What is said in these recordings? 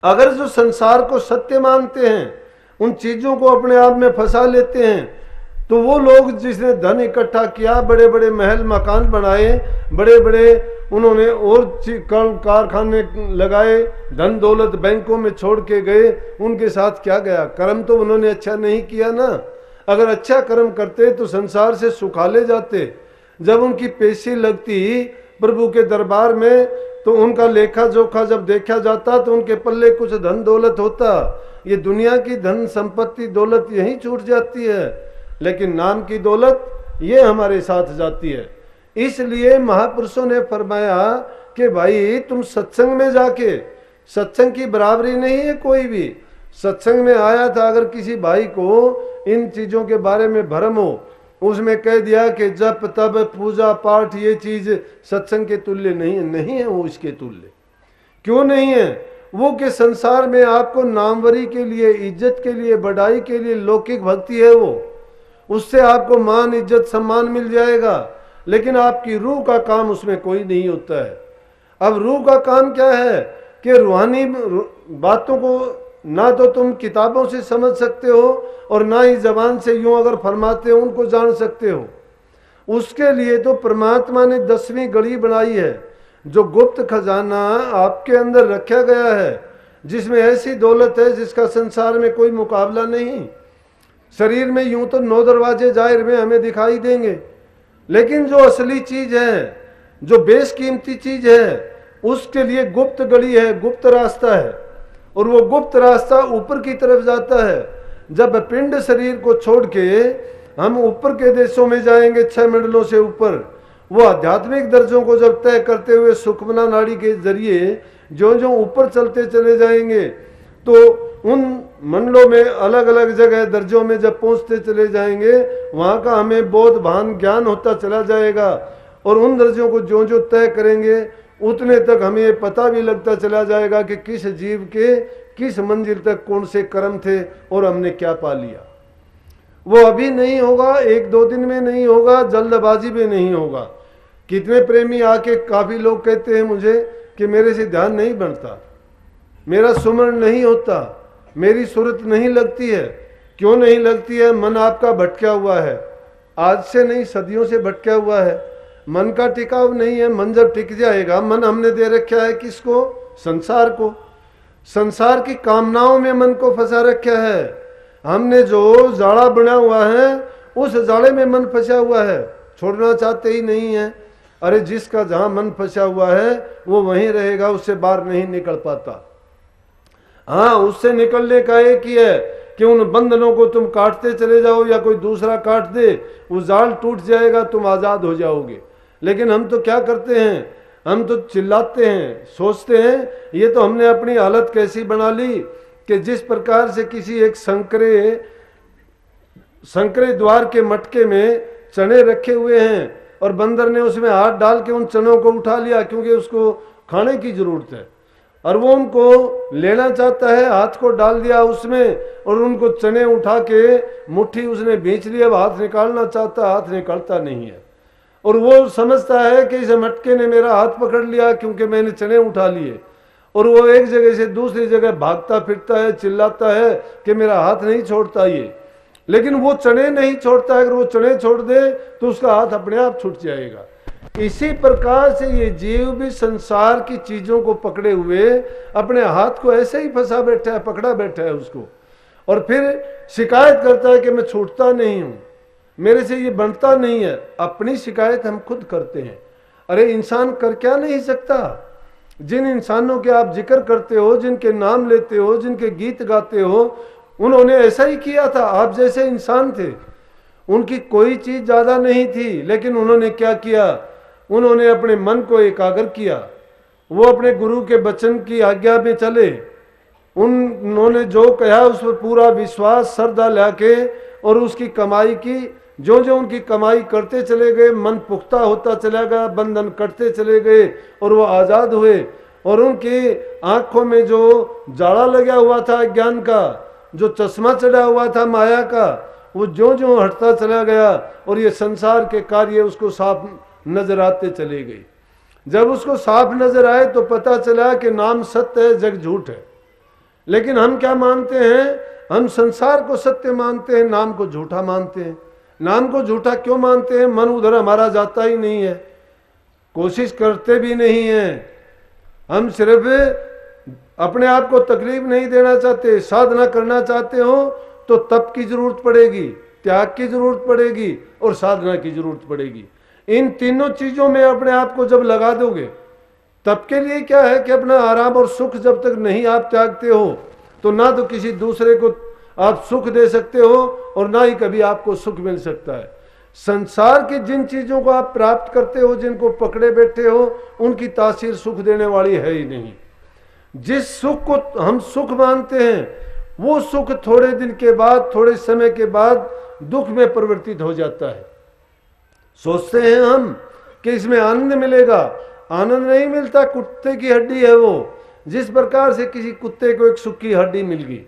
अगर जो संसार को सत्य मानते हैं, उन चीजों को अपने आप में फंसा लेते हैं, तो वो लोग जिसने धन इकट्ठा किया, बड़े बड़े महल मकान बनाए, बड़े बड़े उन्होंने और कारखाने लगाए, धन दौलत बैंकों में छोड़ के गए, उनके साथ क्या गया? कर्म तो उन्होंने अच्छा नहीं किया ना। अगर अच्छा कर्म करते तो संसार से सुखाले जाते। जब उनकी पेशी लगती प्रभु के दरबार में, तो उनका लेखा जोखा जब देखा जाता तो उनके पल्ले कुछ धन दौलत होता। ये दुनिया की धन संपत्ति दौलत यहीं छूट जाती है, लेकिन नाम की दौलत ये हमारे साथ जाती है। इसलिए महापुरुषों ने फरमाया कि भाई तुम सत्संग में जाके, सत्संग की बराबरी नहीं है कोई भी। सत्संग में आया था, अगर किसी भाई को इन चीजों के बारे में भ्रम हो, उसमें कह दिया कि जप तप पूजा पाठ ये चीज सत्संग के तुल्य नहीं है, नहीं है वो इसके तुल्य। क्यों नहीं है? वो के संसार में आपको नामवरी के लिए, इज्जत के लिए, बढ़ाई के लिए लौकिक भक्ति है, वो उससे आपको मान इज्जत सम्मान मिल जाएगा, लेकिन आपकी रूह का काम उसमें कोई नहीं होता है। अब रूह का काम क्या है कि रूहानी बातों को ना तो तुम किताबों से समझ सकते हो और ना ही जबान से यूं अगर फरमाते हो उनको जान सकते हो। उसके लिए तो परमात्मा ने 10वीं गढ़ी बनाई है, जो गुप्त खजाना आपके अंदर रखा गया है, जिसमें ऐसी दौलत है जिसका संसार में कोई मुकाबला नहीं। शरीर में यूं तो 9 दरवाजे जाहिर में हमें दिखाई देंगे, लेकिन जो असली चीज है, जो बेशकीमती चीज है, उसके लिए गुप्त गली है, गुप्त रास्ता है। और वो गुप्त रास्ता ऊपर की तरफ जाता है। जब पिंड शरीर को छोड़ के हम ऊपर के देशों में जाएंगे, 6 मंडलों से ऊपर, वो आध्यात्मिक दर्जों को जब तय करते हुए सुखमना नाड़ी के जरिए जो जो ऊपर चलते चले जाएंगे, तो उन मंडलों में अलग अलग जगह दर्जों में जब पहुंचते चले जाएंगे, वहां का हमें बोध भान ज्ञान होता चला जाएगा। और उन दर्जों को जो जो तय करेंगे, उतने तक हमें ये पता भी लगता चला जाएगा कि किस जीव के किस मंजिल तक कौन से कर्म थे और हमने क्या पा लिया। वो अभी नहीं होगा, 1-2 दिन में नहीं होगा, जल्दबाजी में नहीं होगा। कितने प्रेमी आके, काफी लोग कहते हैं मुझे कि मेरे से ध्यान नहीं बनता, मेरा सुमरण नहीं होता, मेरी सूरत नहीं लगती है। क्यों नहीं लगती है? मन आपका भटका हुआ है, आज से नहीं सदियों से भटका हुआ है। मन का टिकाव नहीं है। मन जब टिक जाएगा, मन हमने दे रखा है किसको? संसार को। संसार की कामनाओं में मन को फंसा रखा है। हमने जो जाड़ा बना हुआ है, उस जाड़े में मन फंसा हुआ है, छोड़ना चाहते ही नहीं है। अरे जिसका जहां मन फंसा हुआ है वो वहीं रहेगा, उससे बाहर नहीं निकल पाता। हाँ, उससे निकलने का एक ही है कि उन बंधनों को तुम काटते चले जाओ या कोई दूसरा काट दे, वो जाल टूट जाएगा, तुम आजाद हो जाओगे। लेकिन हम तो क्या करते हैं? हम तो चिल्लाते हैं, सोचते हैं ये तो हमने अपनी हालत कैसी बना ली कि जिस प्रकार से किसी एक संकरे द्वार के मटके में चने रखे हुए हैं और बंदर ने उसमें हाथ डाल के उन चनों को उठा लिया, क्योंकि उसको खाने की जरूरत है, और वो उनको लेना चाहता है, हाथ को डाल दिया उसमें और उनको चने उठा के मुट्ठी उसने बेच लिया। अब हाथ निकालना चाहता, हाथ निकलता नहीं है। और वो समझता है कि इस मटके ने मेरा हाथ पकड़ लिया क्योंकि मैंने चने उठा लिए, और वो एक जगह से दूसरी जगह भागता फिरता है, चिल्लाता है कि मेरा हाथ नहीं छोड़ता ये, लेकिन वो चने नहीं छोड़ता। अगर वो चने छोड़ दे तो उसका हाथ अपने आप छूट जाएगा। इसी प्रकार से ये जीव भी संसार की चीजों को पकड़े हुए अपने हाथ को ऐसे ही फंसा बैठा है, पकड़ा बैठा है उसको, और फिर शिकायत करता है कि मैं छूटता नहीं हूं, मेरे से ये बनता नहीं है। अपनी शिकायत हम खुद करते हैं। अरे इंसान कर क्या नहीं सकता? जिन इंसानों के आप जिक्र करते हो, जिनके नाम लेते हो, जिनके गीत गाते हो, उन्होंने ऐसा ही किया था। आप जैसे इंसान थे, उनकी कोई चीज ज्यादा नहीं थी, लेकिन उन्होंने क्या किया? उन्होंने अपने मन को एकाग्र किया। वो अपने गुरु के वचन की आज्ञा में चले, उन्होंने जो कहा उस पर पूरा विश्वास श्रद्धा लाके और उसकी कमाई की। जो जो उनकी कमाई करते चले गए, मन पुख्ता होता चला गया, बंधन कटते चले गए और वो आजाद हुए। और उनकी आंखों में जो जाड़ा लगा हुआ था ज्ञान का, जो चश्मा चढ़ा हुआ था माया का, वो जो जो हटता चला गया और ये संसार के कार्य उसको साफ नजर आते चले गए। जब उसको साफ नजर आए तो पता चला कि नाम सत्य है, जग झूठ है। लेकिन हम क्या मानते हैं? हम संसार को सत्य मानते हैं, नाम को झूठा मानते हैं। नाम को झूठा क्यों मानते हैं? मन उधर हमारा जाता ही नहीं है, कोशिश करते भी नहीं है। हम सिर्फ अपने आप को तकलीफ नहीं देना चाहते। साधना करना चाहते हो तो तप की जरूरत पड़ेगी, त्याग की जरूरत पड़ेगी और साधना की जरूरत पड़ेगी। इन तीनों चीजों में अपने आप को जब लगा दोगे, तप के लिए क्या है कि अपना आराम और सुख जब तक नहीं आप त्यागते हो तो ना तो किसी दूसरे को आप सुख दे सकते हो और ना ही कभी आपको सुख मिल सकता है। संसार की जिन चीजों को आप प्राप्त करते हो, जिनको पकड़े बैठे हो, उनकी तासीर सुख देने वाली है ही नहीं। जिस सुख को हम सुख मानते हैं वो सुख थोड़े दिन के बाद, थोड़े समय के बाद दुख में परिवर्तित हो जाता है। सोचते हैं हम कि इसमें आनंद मिलेगा, आनंद नहीं मिलता। कुत्ते की हड्डी है वो। जिस प्रकार से किसी कुत्ते को एक सूखी हड्डी मिल गई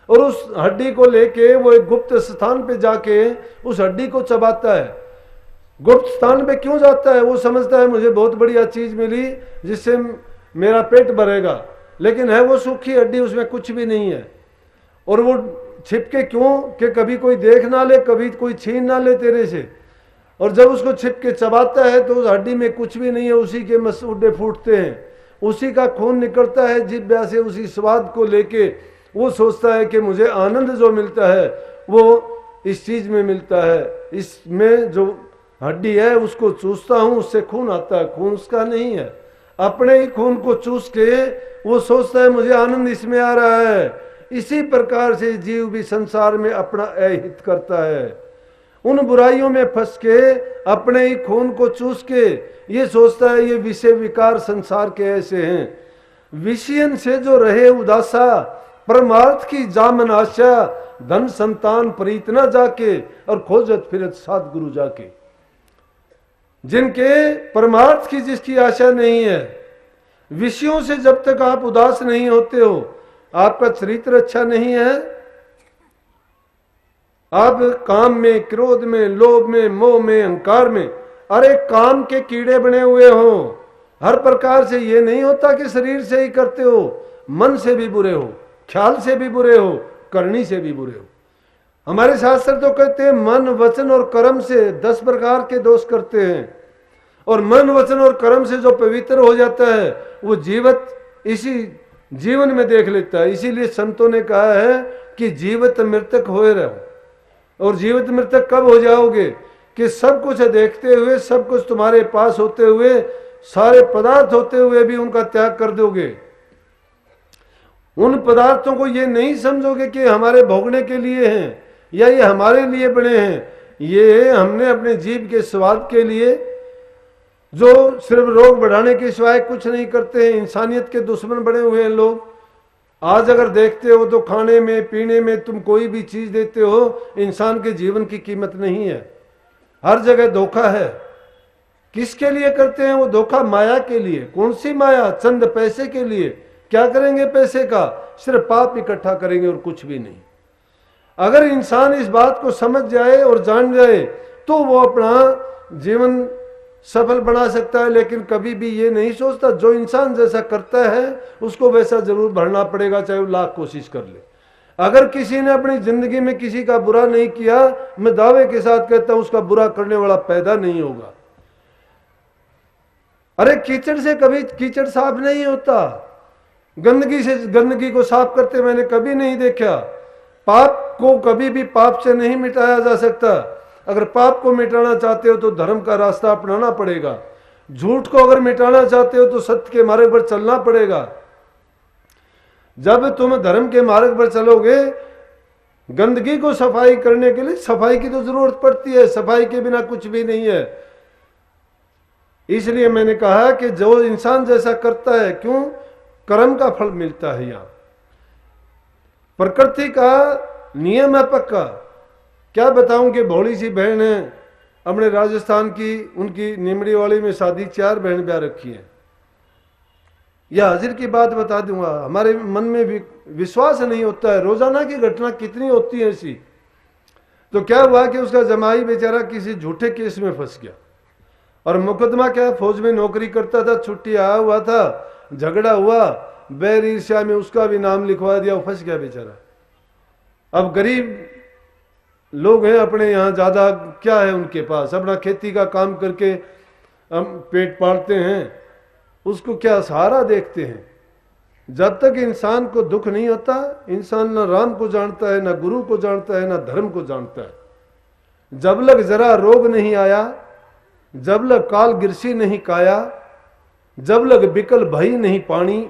और उस हड्डी को लेके वो एक गुप्त स्थान पे जाके उस हड्डी को चबाता है। गुप्त स्थान पे क्यों जाता है? वो समझता है मुझे बहुत बढ़िया चीज मिली जिससे मेरा पेट भरेगा, लेकिन है वो सूखी हड्डी, उसमें कुछ भी नहीं है। और वो छिपके क्यों? कि कभी कोई देख ना ले, कभी कोई छीन ना ले तेरे से। और जब उसको छिपके चबाता है तो उस हड्डी में कुछ भी नहीं है, उसी के मसूड़े फूटते हैं, उसी का खून निकलता है जिब्या से, उसी स्वाद को लेके वो सोचता है कि मुझे आनंद जो मिलता है वो इस चीज में मिलता है। इसमें जो हड्डी है उसको चूसता हूं, उससे खून आता है, खून उसका नहीं है। अपने ही खून को चूस के वो सोचता है मुझे आनंद इसमें आ रहा है। इसी प्रकार से जीव भी संसार में अपना अहित करता है। उन बुराइयों में फंस के अपने ही खून को चूस के ये सोचता है ये विषय विकार संसार के ऐसे हैं। विषयन से जो रहे उदासा, परमार्थ की जामन आशा, धन संतान प्रीत न जाके और खोजत फिरत सद्गुरु जाके। जिनके परमार्थ की जिसकी आशा नहीं है, विषयों से जब तक आप उदास नहीं होते हो, आपका चरित्र अच्छा नहीं है, आप काम में, क्रोध में, लोभ में, मोह में, अहंकार में, अरे काम के कीड़े बने हुए हो। हर प्रकार से ये नहीं होता कि शरीर से ही करते हो, मन से भी बुरे हो, ख्याल से भी बुरे हो, करनी से भी बुरे हो। हमारे शास्त्र तो कहते हैं मन, वचन और कर्म से 10 प्रकार के दोष करते हैं। और मन, वचन और कर्म से जो पवित्र हो जाता है वो जीवत इसी जीवन में देख लेता है। इसीलिए संतों ने कहा है कि जीवत मृतक होए रहो। और जीवित मृतक कब हो जाओगे? कि सब कुछ देखते हुए, सब कुछ तुम्हारे पास होते हुए, सारे पदार्थ होते हुए भी उनका त्याग कर दोगे। उन पदार्थों को ये नहीं समझोगे कि हमारे भोगने के लिए हैं या ये हमारे लिए बने हैं। ये हमने अपने जीव के स्वाद के लिए, जो सिर्फ रोग बढ़ाने के सिवाय कुछ नहीं करते हैं। इंसानियत के दुश्मन बने हुए हैं लोग। आज अगर देखते हो तो खाने में, पीने में तुम कोई भी चीज देते हो, इंसान के जीवन की कीमत नहीं है। हर जगह धोखा है। किसके लिए करते हैं वो धोखा? माया के लिए। कौन सी माया? चंद पैसे के लिए। क्या करेंगे पैसे का? सिर्फ पाप इकट्ठा करेंगे और कुछ भी नहीं। अगर इंसान इस बात को समझ जाए और जान जाए तो वो अपना जीवन सफल बना सकता है। लेकिन कभी भी ये नहीं सोचता जो इंसान जैसा करता है उसको वैसा जरूर भरना पड़ेगा, चाहे वो लाख कोशिश कर ले। अगर किसी ने अपनी जिंदगी में किसी का बुरा नहीं किया, मैं दावे के साथ कहता हूं उसका बुरा करने वाला पैदा नहीं होगा। अरे कीचड़ से कभी कीचड़ साफ नहीं होता, गंदगी से गंदगी को साफ करते मैंने कभी नहीं देखा। पाप को कभी भी पाप से नहीं मिटाया जा सकता। अगर पाप को मिटाना चाहते हो तो धर्म का रास्ता अपनाना पड़ेगा। झूठ को अगर मिटाना चाहते हो तो सत्य के मार्ग पर चलना पड़ेगा। जब तुम धर्म के मार्ग पर चलोगे, गंदगी को सफाई करने के लिए सफाई की तो जरूरत पड़ती है, सफाई के बिना कुछ भी नहीं है। इसलिए मैंने कहा कि जो इंसान जैसा करता है, क्यों? कर्म का फल मिलता है। यहां प्रकृति का नियम है पक्का। क्या बताऊं कि भोली सी बहन है अपने राजस्थान की, उनकी निमड़ी वाली में शादी 4 बहन ब्याह रखी है। यह हाजिर की बात बता दूंगा, हमारे मन में भी विश्वास नहीं होता है। रोजाना की घटना कितनी होती है ऐसी। तो क्या हुआ कि उसका जमाई बेचारा किसी झूठे केस में फंस गया और मुकदमा क्या, फौज में नौकरी करता था, छुट्टी आया हुआ था, झगड़ा हुआ, बैर ईर्ष्या में उसका भी नाम लिखवा दिया, वो फंस गया बेचारा। अब गरीब लोग हैं अपने यहाँ, ज्यादा क्या है उनके पास, अपना खेती का काम करके हम पेट पालते हैं, उसको क्या सहारा देखते हैं। जब तक इंसान को दुख नहीं होता, इंसान न राम को जानता है, न गुरु को जानता है, न धर्म को जानता है। जब लग जरा रोग नहीं आया, जब लग काल गिरसी नहीं काया, जब लग बिकल भई नहीं पानी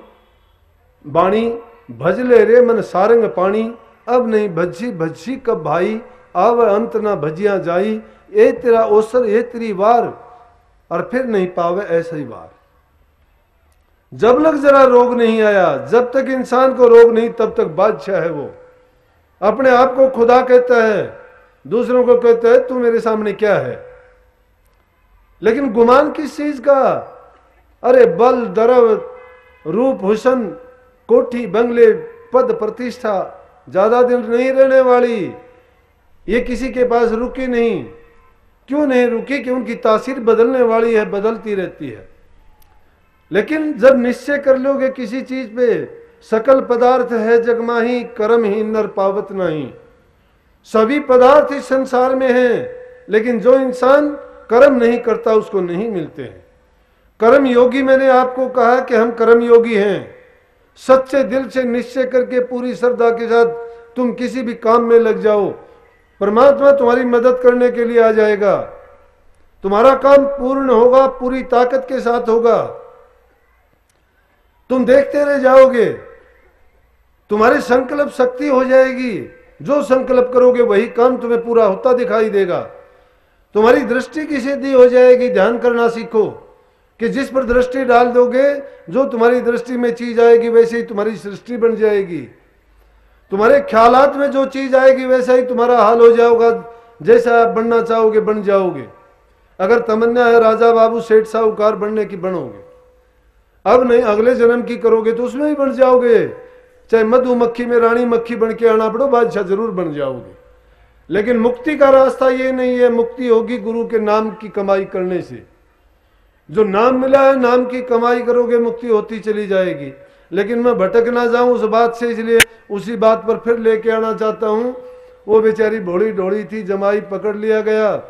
बाणी, भजले रे मन सारंग पानी, अब नहीं भजी भजी कब भाई, आव अंत ना भजिया जाई, ए तेरा ओसर ए तेरी वार, और फिर नहीं पावे ऐसा ही वार। जब लग जरा रोग नहीं आया, जब तक इंसान को रोग नहीं तब तक बादशाह है वो। अपने आप को खुदा कहता है, दूसरों को कहता है तू मेरे सामने क्या है। लेकिन गुमान किस चीज का? अरे बल दरव रूप हुसन, कोठी बंगले पद प्रतिष्ठा ज्यादा दिन नहीं रहने वाली, ये किसी के पास रुकी नहीं। क्यों नहीं रुकी? कि उनकी तासीर बदलने वाली है, बदलती रहती है। लेकिन जब निश्चय कर लोगे किसी चीज पे, सकल पदार्थ है जगमाही, कर्म ही नर पावत नहीं। सभी पदार्थ इस संसार में हैं, लेकिन जो इंसान कर्म नहीं करता उसको नहीं मिलते हैं। कर्म योगी, मैंने आपको कहा कि हम कर्म योगी हैं। सच्चे दिल से निश्चय करके पूरी श्रद्धा के साथ तुम किसी भी काम में लग जाओ, परमात्मा तुम्हारी मदद करने के लिए आ जाएगा। तुम्हारा काम पूर्ण होगा, पूरी ताकत के साथ होगा। तुम देखते रह जाओगे, तुम्हारी संकल्प शक्ति हो जाएगी। जो संकल्प करोगे वही काम तुम्हें पूरा होता दिखाई देगा। तुम्हारी दृष्टि की सिद्धि हो जाएगी। ध्यान करना सीखो कि जिस पर दृष्टि डाल दोगे, जो तुम्हारी दृष्टि में चीज आएगी वैसे ही तुम्हारी सृष्टि बन जाएगी। तुम्हारे ख्यालात में जो चीज आएगी वैसा ही तुम्हारा हाल हो जाएगा। जैसा आप बनना चाहोगे बन जाओगे। अगर तमन्ना है राजा बाबू सेठ साहूकार बनने की, बनोगे। अब नहीं, अगले जन्म की करोगे तो उसमें ही बन जाओगे। चाहे मधुमक्खी में रानी मक्खी बन के आना पड़ो, बादशाह जरूर बन जाओगे। लेकिन मुक्ति का रास्ता ये नहीं है। मुक्ति होगी गुरु के नाम की कमाई करने से। जो नाम मिला है, नाम की कमाई करोगे, मुक्ति होती चली जाएगी। लेकिन मैं भटक ना जाऊं उस बात से, इसलिए उसी बात पर फिर लेके आना चाहता हूं। वो बेचारी भोड़ी ढोड़ी थी, जमाई पकड़ लिया गया।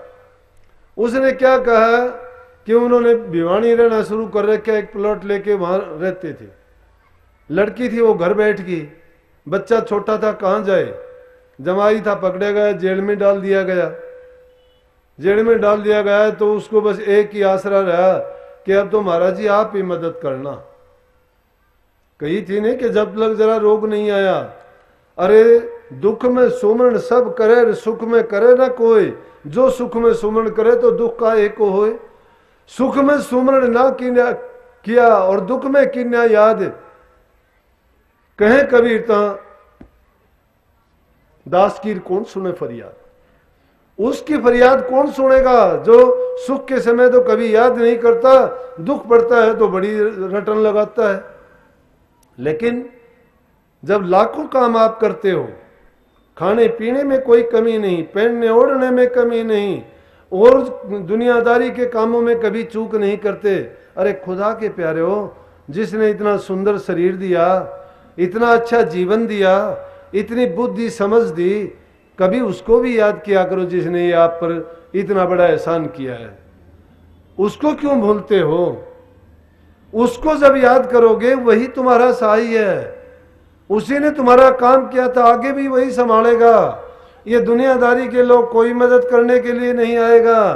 उसने क्या कहा कि उन्होंने भिवानी रहना शुरू कर रखा, एक प्लॉट लेके वहां रहते थे। लड़की थी, वो घर बैठ गई। बच्चा छोटा था, कहां जाए। जमाई था, पकड़ा गया, जेल में डाल दिया गया। जेल में डाल दिया गया तो उसको बस एक ही आसरा रहा कि अब तो महाराज जी आप ही मदद करना। कही थी ने कि जब तक जरा रोग नहीं आया। अरे दुख में सुमरण सब करे, सुख में करे ना कोई। जो सुख में सुमरण करे तो दुख का एक होए। सुख में सुमरण ना किया और दुख में किन्या याद। कहे कबीर ता दास की कौन सुने फरियाद। उसकी फरियाद कौन सुनेगा जो सुख के समय तो कभी याद नहीं करता, दुख पड़ता है तो बड़ी रटन लगाता है। लेकिन जब लाखों काम आप करते हो, खाने पीने में कोई कमी नहीं, पहनने ओढ़ने में कमी नहीं, और दुनियादारी के कामों में कभी चूक नहीं करते। अरे खुदा के प्यारे हो, जिसने इतना सुंदर शरीर दिया, इतना अच्छा जीवन दिया, इतनी बुद्धि समझ दी, कभी उसको भी याद किया करो जिसने ये आप पर इतना बड़ा एहसान किया है। उसको क्यों भूलते हो? उसको जब याद करोगे वही तुम्हारा सहाय है। उसी ने तुम्हारा काम किया था, आगे भी वही संभालेगा। ये दुनियादारी के लोग कोई मदद करने के लिए नहीं आएगा।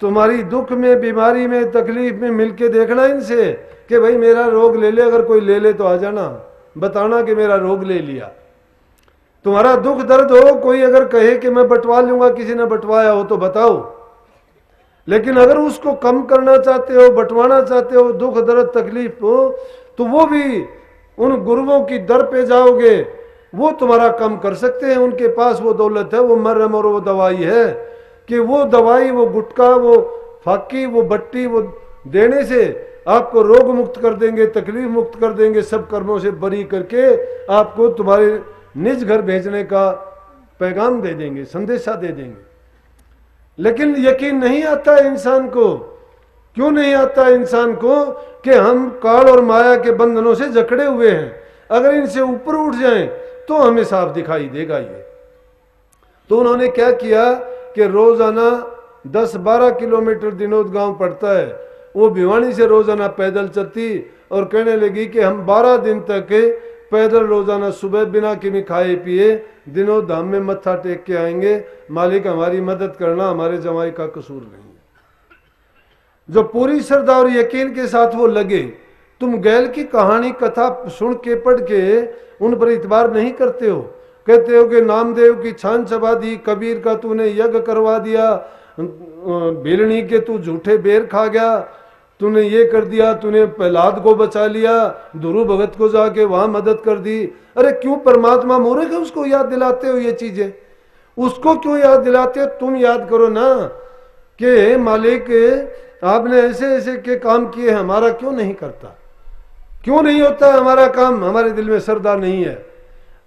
तुम्हारी दुख में, बीमारी में, तकलीफ में मिलके देखना इनसे कि भाई मेरा रोग ले ले। अगर कोई ले ले तो आ जाना, बताना कि मेरा रोग ले लिया। तुम्हारा दुख दर्द हो, कोई अगर कहे कि मैं बंटवा लूंगा, किसी ने बंटवाया हो तो बताओ। लेकिन अगर उसको कम करना चाहते हो, बंटवाना चाहते हो, दुख दर्द तकलीफ हो, तो वो भी उन गुरुओं की दर पे जाओगे, वो तुम्हारा कम कर सकते हैं। उनके पास वो दौलत है, वो मरहम और वो दवाई है कि वो दवाई, वो गुटका, वो फाकी, वो बट्टी, वो देने से आपको रोग मुक्त कर देंगे, तकलीफ मुक्त कर देंगे, सब कर्मों से बरी करके आपको तुम्हारे निज घर भेजने का पैगाम दे देंगे, संदेशा दे देंगे। लेकिन यकीन नहीं आता है इंसान को क्यों नहीं आता इंसान को कि हम काल और माया के बंधनों से जकड़े हुए हैं, अगर इनसे ऊपर उठ जाएं तो हमें साफ दिखाई देगा ये। तो उन्होंने क्या किया कि रोजाना 10-12 किलोमीटर दिनोद गांव पड़ता है, वो भिवानी से रोजाना पैदल चलती और कहने लगी कि हम 12 दिन तक पैदल रोजाना सुबह बिना किन्हीं खाए पिए दिनोद धाम में मत्था टेक के आएंगे, मालिक हमारी मदद करना, हमारे जमाई का कसूर नहीं है। जो पूरी श्रद्धा और यकीन के साथ वो लगे, तुम गैल की कहानी कथा सुन के पढ़ के उन पर इतबार नहीं करते हो, कहते हो कि नामदेव की छान चबा दी, कबीर का तूने यज्ञ करवा दिया, भीलनी के तू झूठे बेर खा गया, तूने ये कर दिया, तूने प्रहलाद को बचा लिया, ध्रुव भगत को जाके वहां मदद कर दी। अरे क्यों परमात्मा मूर्ख है, उसको याद दिलाते हो ये चीजें, उसको क्यों याद दिलाते हो? तुम याद करो ना कि मालिक आपने ऐसे ऐसे के काम किए, हमारा क्यों नहीं करता, क्यों नहीं होता हमारा काम? हमारे दिल में श्रद्धा नहीं है।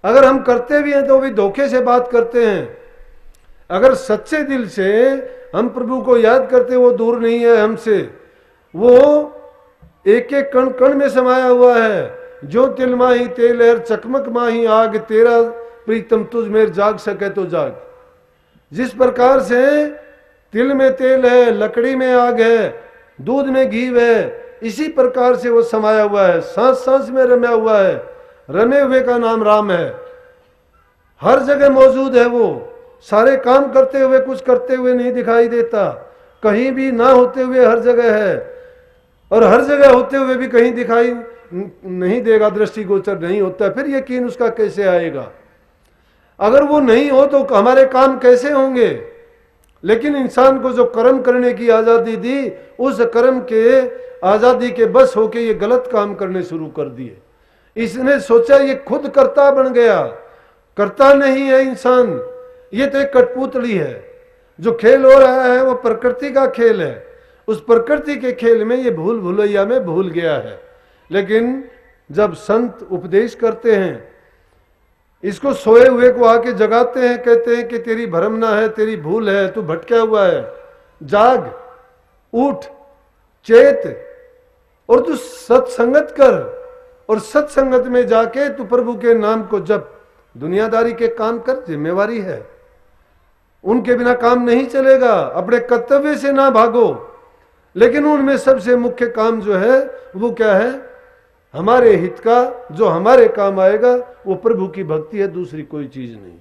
अगर हम करते भी हैं तो भी धोखे से बात करते हैं। अगर सच्चे दिल से हम प्रभु को याद करते, वो दूर नहीं है हमसे, वो एक एक कण कण में समाया हुआ है। जो तिल माही तेल है, चकमक माही आग, तेरा प्रीतम तुझ में जाग सके तो जाग। जिस प्रकार से तिल में तेल है, लकड़ी में आग है, दूध में घी है, इसी प्रकार से वो समाया हुआ है, सांस सांस में रमा हुआ है। रमे हुए का नाम राम है, हर जगह मौजूद है। वो सारे काम करते हुए कुछ करते हुए नहीं दिखाई देता, कहीं भी ना होते हुए हर जगह है, और हर जगह होते हुए भी कहीं दिखाई नहीं देगा, दृष्टिगोचर नहीं होता। फिर यकीन उसका कैसे आएगा? अगर वो नहीं हो तो हमारे काम कैसे होंगे? लेकिन इंसान को जो कर्म करने की आजादी दी, उस कर्म के आजादी के बस होके ये गलत काम करने शुरू कर दिए। इसने सोचा ये खुद कर्ता बन गया, करता नहीं है इंसान, ये तो एक कठपुतली है। जो खेल हो रहा है वो प्रकृति का खेल है, उस प्रकृति के खेल में ये भूल भुलैया में भूल गया है। लेकिन जब संत उपदेश करते हैं, इसको सोए हुए को आके जगाते हैं, कहते हैं कि तेरी भ्रमना है, तेरी भूल है, तू भटका हुआ है, जाग, उठ, चेत, और तू सत्संगत कर, और सत्संगत में जाके तू प्रभु के नाम को जप, दुनियादारी के काम कर, जिम्मेवारी है, उनके बिना काम नहीं चलेगा। अपने कर्तव्य से ना भागो, लेकिन उनमें सबसे मुख्य काम जो है वो क्या है? हमारे हित का, जो हमारे काम आएगा वो प्रभु की भक्ति है, दूसरी कोई चीज नहीं।